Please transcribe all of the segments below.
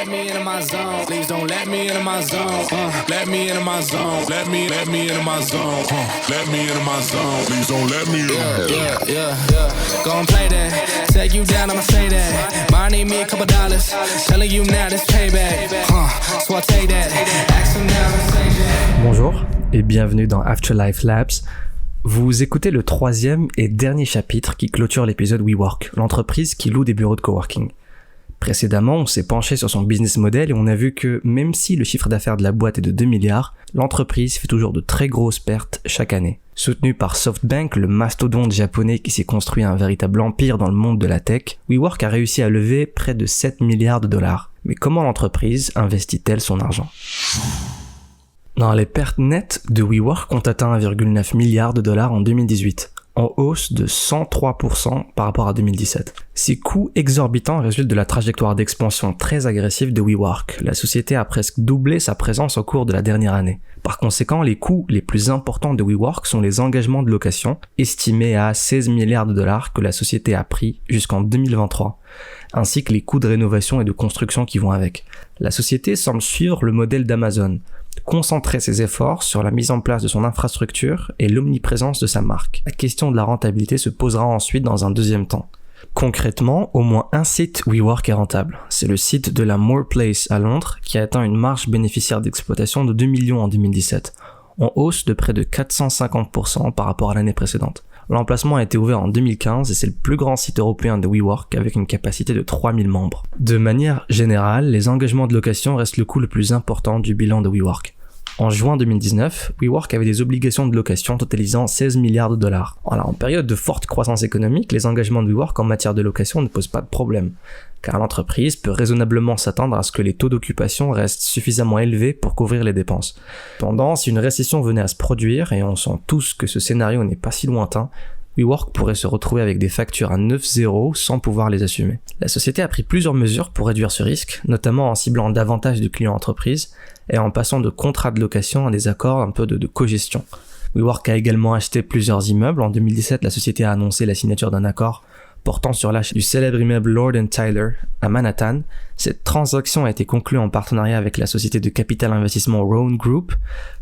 me into my zone. Please don't let me into my zone. Let me into my zone. Let me into my zone. Let me into my zone. Please don't let me in. Yeah. Go and play that. Take you down, I'ma say that. Might need me a couple dollars. Telling you now this payback. So I take that. Ask them now and say that. Bonjour et bienvenue dans Afterlife Labs. Vous écoutez le troisième et dernier chapitre qui clôture l'épisode WeWork, l'entreprise qui loue des bureaux de coworking. Précédemment, on s'est penché sur son business model et on a vu que même si le chiffre d'affaires de la boîte est de 2 milliards, l'entreprise fait toujours de très grosses pertes chaque année. Soutenu par SoftBank, le mastodonte japonais qui s'est construit un véritable empire dans le monde de la tech, WeWork a réussi à lever près de 7 milliards de dollars. Mais comment l'entreprise investit-elle son argent ? Non, les pertes nettes de WeWork ont atteint 1,9 milliard de dollars en 2018, en hausse de 103% par rapport à 2017. Ces coûts exorbitants résultent de la trajectoire d'expansion très agressive de WeWork. La société a presque doublé sa présence au cours de la dernière année. Par conséquent, les coûts les plus importants de WeWork sont les engagements de location, estimés à 16 milliards de dollars que la société a pris jusqu'en 2023, ainsi que les coûts de rénovation et de construction qui vont avec. La société semble suivre le modèle d'Amazon, concentrer ses efforts sur la mise en place de son infrastructure et l'omniprésence de sa marque. La question de la rentabilité se posera ensuite dans un deuxième temps. Concrètement, au moins un site WeWork est rentable. C'est le site de la Moore Place à Londres qui a atteint une marge bénéficiaire d'exploitation de 2 millions en 2017, en hausse de près de 450% par rapport à l'année précédente. L'emplacement a été ouvert en 2015 et c'est le plus grand site européen de WeWork avec une capacité de 3000 membres. De manière générale, les engagements de location restent le coût le plus important du bilan de WeWork. En juin 2019, WeWork avait des obligations de location totalisant 16 milliards de dollars. Alors, en période de forte croissance économique, les engagements de WeWork en matière de location ne posent pas de problème, car l'entreprise peut raisonnablement s'attendre à ce que les taux d'occupation restent suffisamment élevés pour couvrir les dépenses. Cependant, si une récession venait à se produire, et on sent tous que ce scénario n'est pas si lointain, WeWork pourrait se retrouver avec des factures à 9-0 sans pouvoir les assumer. La société a pris plusieurs mesures pour réduire ce risque, notamment en ciblant davantage de clients entreprises et en passant de contrats de location à des accords un peu de cogestion. WeWork a également acheté plusieurs immeubles. En 2017, la société a annoncé la signature d'un accord portant sur l'achat du célèbre immeuble Lord & Taylor à Manhattan. Cette transaction a été conclue en partenariat avec la société de capital investissement Rowan Group.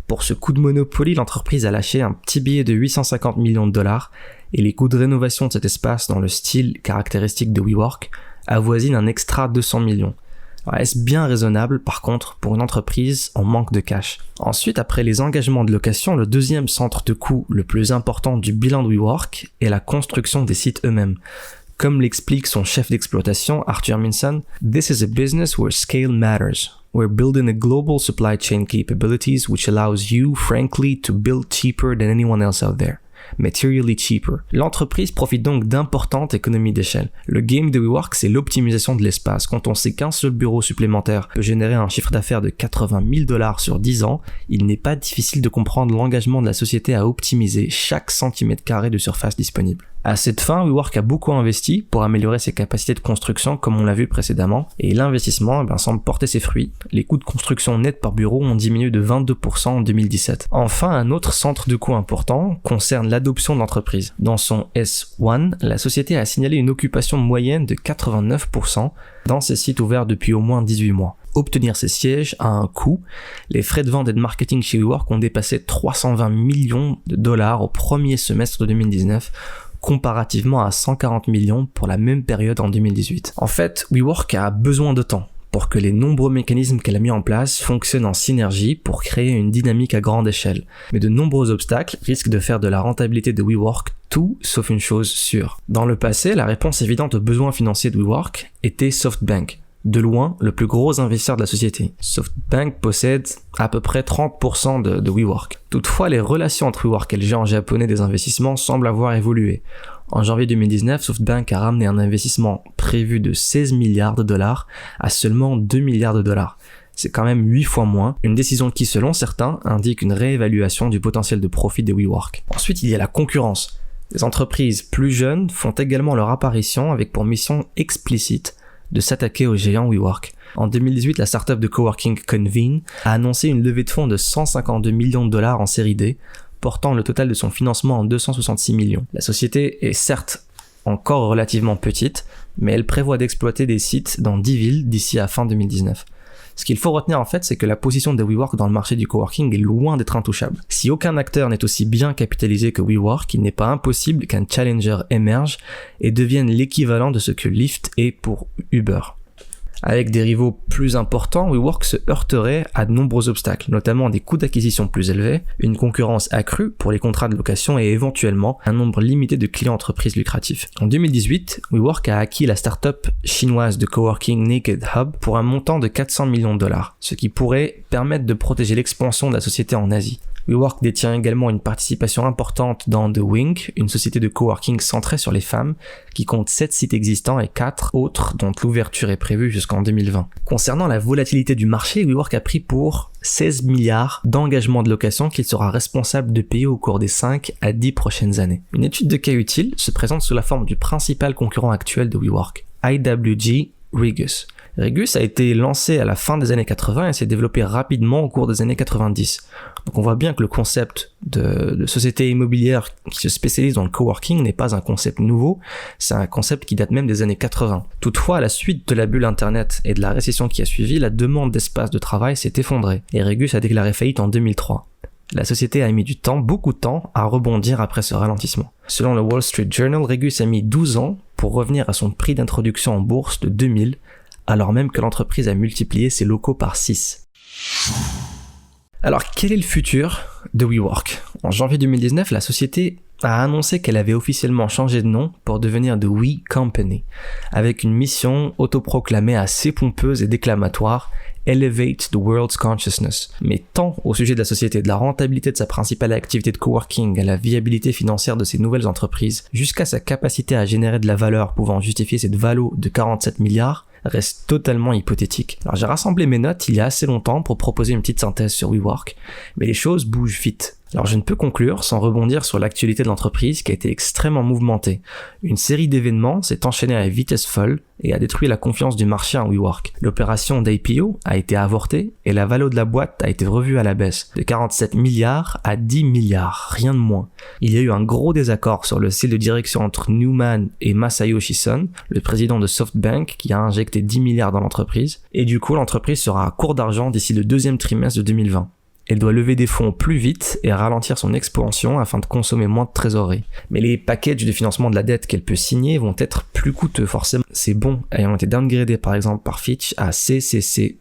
Pour ce coup de Monopoly, l'entreprise a lâché un petit billet de 850 millions de dollars et les coûts de rénovation de cet espace dans le style caractéristique de WeWork avoisinent un extra 200 millions. Alors, est-ce bien raisonnable, par contre, pour une entreprise en manque de cash ? Ensuite, après les engagements de location, le deuxième centre de coût le plus important du bilan de WeWork est la construction des sites eux-mêmes. Comme l'explique son chef d'exploitation, Arthur Minson, « This is a business where scale matters. We're building a global supply chain capabilities which allows you, frankly, to build cheaper than anyone else out there. Materially cheaper. » L'entreprise profite donc d'importantes économies d'échelle. Le game de WeWork, c'est l'optimisation de l'espace. Quand on sait qu'un seul bureau supplémentaire peut générer un chiffre d'affaires de 80 000 dollars sur 10 ans, il n'est pas difficile de comprendre l'engagement de la société à optimiser chaque centimètre carré de surface disponible. À cette fin, WeWork a beaucoup investi pour améliorer ses capacités de construction comme on l'a vu précédemment, et l'investissement semble porter ses fruits. Les coûts de construction nets par bureau ont diminué de 22% en 2017. Enfin, un autre centre de coût important concerne l'adoption de l'entreprise. Dans son S1, la société a signalé une occupation moyenne de 89% dans ses sites ouverts depuis au moins 18 mois. Obtenir ces sièges a un coût. Les frais de vente et de marketing chez WeWork ont dépassé 320 millions de dollars au premier semestre de 2019, comparativement à 140 millions pour la même période en 2018. En fait, WeWork a besoin de temps pour que les nombreux mécanismes qu'elle a mis en place fonctionnent en synergie pour créer une dynamique à grande échelle. Mais de nombreux obstacles risquent de faire de la rentabilité de WeWork tout sauf une chose sûre. Dans le passé, la réponse évidente aux besoins financiers de WeWork était SoftBank, de loin le plus gros investisseur de la société. SoftBank possède à peu près 30% de WeWork. Toutefois, les relations entre WeWork et le géant japonais des investissements semblent avoir évolué. En janvier 2019, SoftBank a ramené un investissement prévu de 16 milliards de dollars à seulement 2 milliards de dollars. C'est quand même 8 fois moins, une décision qui, selon certains, indique une réévaluation du potentiel de profit de WeWork. Ensuite, il y a la concurrence. Les entreprises plus jeunes font également leur apparition avec pour mission explicite de s'attaquer au géant WeWork. En 2018, la startup de coworking Convene a annoncé une levée de fonds de 152 millions de dollars en série D, portant le total de son financement en 266 millions. La société est certes encore relativement petite, mais elle prévoit d'exploiter des sites dans 10 villes d'ici à fin 2019. Ce qu'il faut retenir en fait, c'est que la position de WeWork dans le marché du coworking est loin d'être intouchable. Si aucun acteur n'est aussi bien capitalisé que WeWork, il n'est pas impossible qu'un challenger émerge et devienne l'équivalent de ce que Lyft est pour Uber. Avec des rivaux plus importants, WeWork se heurterait à de nombreux obstacles, notamment des coûts d'acquisition plus élevés, une concurrence accrue pour les contrats de location et éventuellement un nombre limité de clients entreprises lucratifs. En 2018, WeWork a acquis la start-up chinoise de coworking Naked Hub pour un montant de 400 millions de dollars, ce qui pourrait permettre de protéger l'expansion de la société en Asie. WeWork détient également une participation importante dans The Wing, une société de coworking centrée sur les femmes, qui compte 7 sites existants et 4 autres dont l'ouverture est prévue jusqu'en 2020. Concernant la volatilité du marché, WeWork a pris pour 16 milliards d'engagements de location qu'il sera responsable de payer au cours des 5 à 10 prochaines années. Une étude de cas utile se présente sous la forme du principal concurrent actuel de WeWork, IWG Regus. Regus a été lancé à la fin des années 80 et s'est développé rapidement au cours des années 90. Donc on voit bien que le concept de société immobilière qui se spécialise dans le coworking n'est pas un concept nouveau, c'est un concept qui date même des années 80. Toutefois, à la suite de la bulle internet et de la récession qui a suivi, la demande d'espace de travail s'est effondrée et Regus a déclaré faillite en 2003. La société a mis beaucoup de temps à rebondir après ce ralentissement. Selon le Wall Street Journal, Regus a mis 12 ans pour revenir à son prix d'introduction en bourse de 2000, alors même que l'entreprise a multiplié ses locaux par 6. Alors, quel est le futur de WeWork ? En janvier 2019, la société a annoncé qu'elle avait officiellement changé de nom pour devenir The We Company, avec une mission autoproclamée assez pompeuse et déclamatoire, Elevate the World's Consciousness. Mais tant au sujet de la société, de la rentabilité de sa principale activité de coworking, à la viabilité financière de ses nouvelles entreprises, jusqu'à sa capacité à générer de la valeur pouvant justifier cette valo de 47 milliards, reste totalement hypothétique. Alors j'ai rassemblé mes notes il y a assez longtemps pour proposer une petite synthèse sur WeWork, mais les choses bougent vite. Alors je ne peux conclure sans rebondir sur l'actualité de l'entreprise qui a été extrêmement mouvementée. Une série d'événements s'est enchaînée à vitesse folle et a détruit la confiance du marché en WeWork. L'opération d'IPO a été avortée et la valo de la boîte a été revue à la baisse, de 47 milliards à 10 milliards, rien de moins. Il y a eu un gros désaccord sur le style de direction entre Newman et Masayoshi Son, le président de SoftBank qui a injecté 10 milliards dans l'entreprise, et du coup l'entreprise sera à court d'argent d'ici le deuxième trimestre de 2020. Elle doit lever des fonds plus vite et ralentir son expansion afin de consommer moins de trésorerie. Mais les packages de financement de la dette qu'elle peut signer vont être plus coûteux forcément. Ces bons ayant été downgradés par exemple par Fitch à CCC+.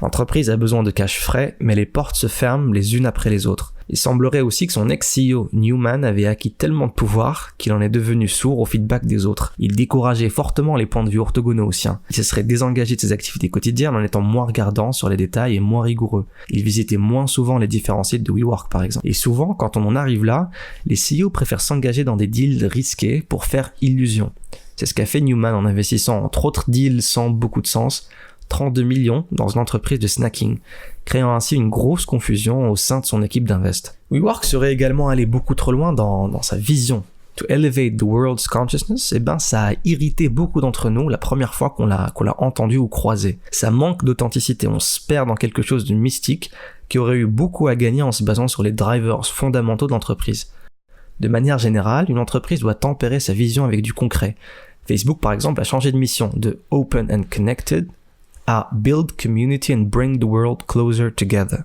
L'entreprise a besoin de cash frais, mais les portes se ferment les unes après les autres. Il semblerait aussi que son ex-CEO Newman avait acquis tellement de pouvoir qu'il en est devenu sourd au feedback des autres. Il décourageait fortement les points de vue orthogonaux aux siens. Il se serait désengagé de ses activités quotidiennes en étant moins regardant sur les détails et moins rigoureux. Il visitait moins souvent les différents sites de WeWork par exemple. Et souvent, quand on en arrive là, les CEO préfèrent s'engager dans des deals risqués pour faire illusion. C'est ce qu'a fait Newman en investissant entre autres deals sans beaucoup de sens, 32 millions dans une entreprise de snacking, créant ainsi une grosse confusion au sein de son équipe d'invest. WeWork serait également allé beaucoup trop loin dans sa vision. To elevate the world's consciousness, ça a irrité beaucoup d'entre nous la première fois qu'on l'a entendu ou croisé. Ça manque d'authenticité, on se perd dans quelque chose de mystique qui aurait eu beaucoup à gagner en se basant sur les drivers fondamentaux de l'entreprise. De manière générale, une entreprise doit tempérer sa vision avec du concret. Facebook par exemple a changé de mission de Open and Connected à Build Community and Bring the World Closer Together.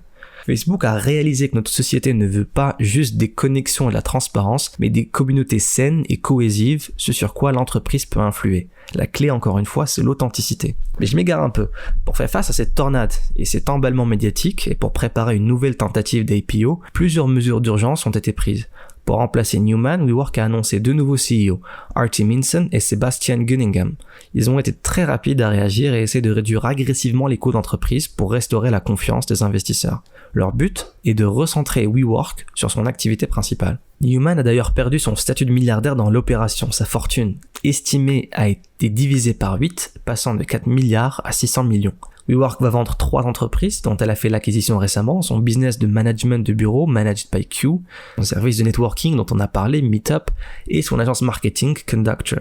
Facebook a réalisé que notre société ne veut pas juste des connexions et de la transparence, mais des communautés saines et cohésives, ce sur quoi l'entreprise peut influer. La clé, encore une fois, c'est l'authenticité. Mais je m'égare un peu. Pour faire face à cette tornade et cet emballement médiatique, et pour préparer une nouvelle tentative d'IPO, plusieurs mesures d'urgence ont été prises. Pour remplacer Newman, WeWork a annoncé 2 nouveaux CEO, Artie Minson et Sebastian Gunningham. Ils ont été très rapides à réagir et essayer de réduire agressivement les coûts d'entreprise pour restaurer la confiance des investisseurs. Leur but est de recentrer WeWork sur son activité principale. Newman a d'ailleurs perdu son statut de milliardaire dans l'opération. Sa fortune, estimée, a été divisée par 8, passant de 4 milliards à 600 millions. WeWork va vendre 3 entreprises dont elle a fait l'acquisition récemment, son business de management de bureau, Managed by Q, son service de networking dont on a parlé, Meetup, et son agence marketing, Conductor.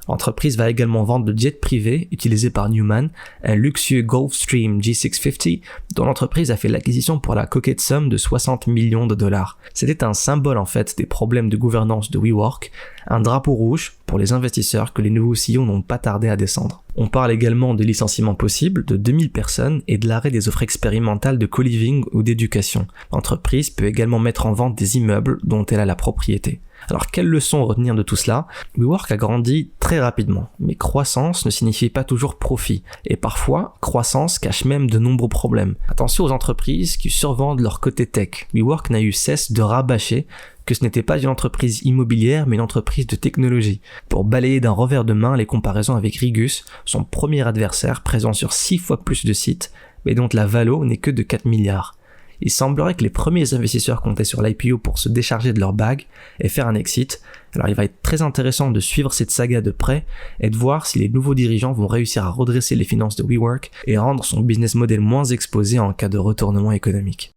L'entreprise va également vendre le jet privé utilisé par Newman, un luxueux Gulfstream G650 dont l'entreprise a fait l'acquisition pour la coquette somme de 60 millions de dollars. C'était un symbole en fait des problèmes de gouvernance de WeWork, un drapeau rouge pour les investisseurs que les nouveaux CEO n'ont pas tardé à descendre. On parle également de licenciements possibles de 2000 personnes et de l'arrêt des offres expérimentales de co-living ou d'éducation. L'entreprise peut également mettre en vente des immeubles dont elle a la propriété. Alors quelle leçon retenir de tout cela? WeWork a grandi très rapidement, mais croissance ne signifie pas toujours profit, et parfois croissance cache même de nombreux problèmes. Attention aux entreprises qui survendent leur côté tech. WeWork n'a eu cesse de rabâcher que ce n'était pas une entreprise immobilière mais une entreprise de technologie, pour balayer d'un revers de main les comparaisons avec Regus, son premier adversaire présent sur 6 fois plus de sites, mais dont la valo n'est que de 4 milliards. Il semblerait que les premiers investisseurs comptaient sur l'IPO pour se décharger de leur bague et faire un exit. Alors il va être très intéressant de suivre cette saga de près et de voir si les nouveaux dirigeants vont réussir à redresser les finances de WeWork et rendre son business model moins exposé en cas de retournement économique.